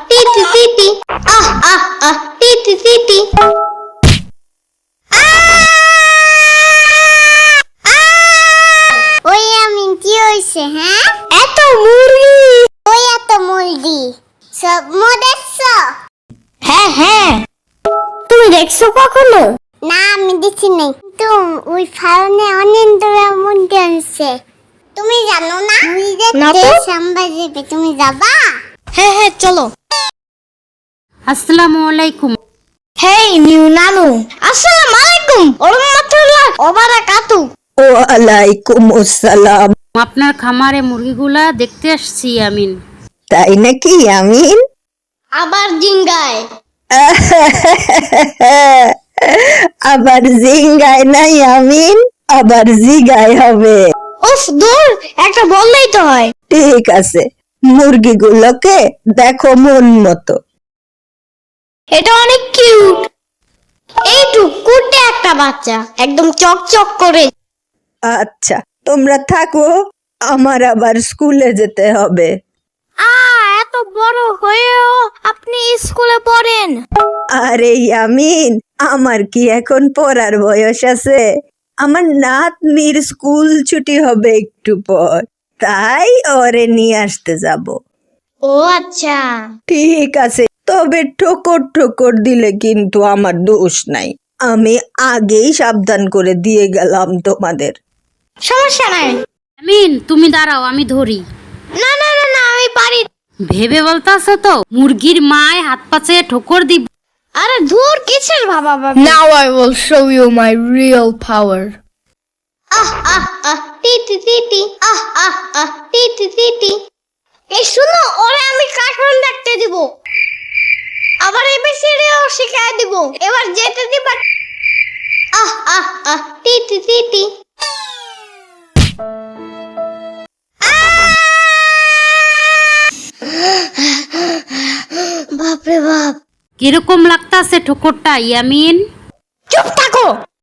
TT TT TT TT ওই আমি কি হইছে হ্যাঁ এত মুরগি ওই এত মুরগি সব মদেছ হ্যাঁ হ্যাঁ তুমি দেখছো কখনো না আমি দেখি নাই তো ওই ফার্মে অনেক ধরে মুরগি আছে তুমি জানো না মুরগি সামবাজে তুমি যাবা হ্যাঁ হ্যাঁ চলো আসসালামু আলাইকুম। হেই নিউ নানু আসসালামু আলাইকুম ওয়া রাহমাতুল্লাহ ওয়া বারাকাতু ওয়ালাইকুম আসসালাম। আপনার খামারে মুরগিগুলা দেখতে আসছি আমিন। তাই নাকি আমিন? আবার জিঙ্গায় আবার জিঙ্গায় নাই আমিন, আবার জিগায় হবে। উফ দূর একটা বললেই তো হয় ঠিক আছে, মুরগিগুলোকে দেখো মন মতো। এটা অনেক কিউট এইটু কুটে একটা বাচ্চা একদম চকচক করে আচ্ছা তোমরা থাকো, আমার আবার স্কুলে যেতে হবে। এত বড় হয়েও আপনি স্কুলে পড়েন আরে আমিন, আমার কি এখন পড়ার বয়স আছে? আমার নাতনির স্কুল ছুটি হবে একটু পর, তাই ওরে নিয়ে আসতে যাব। ও আচ্ছা ঠিক আছে, তবে ঠোকর ঠোকর দিলে কিন্তু আমার দোষ নাই, আমি আগেই সাবধান করে দিয়ে গেলাম তোমাদের। সমস্যা নাই আমিন তুমি দাঁড়াও, আমি ধরি। না না না না আমি পারি ভেবে বলতাছো তো মুরগির মায় হাত পাছে ঠোকর দিব? আরে দূর কিসের বাবা বাবা Now I will show you my real power. TT TT TT TT এই শুনো ওরে আমি কার্টুন দেখতে দিব আবার এবিসিডিও শিখাই দিব এবার যেতে দিবা টিটি টিটি বাপরে বাপ কিরকম লাগতাছে ঠোকরটা ইয়ামিন? চুপ থাকো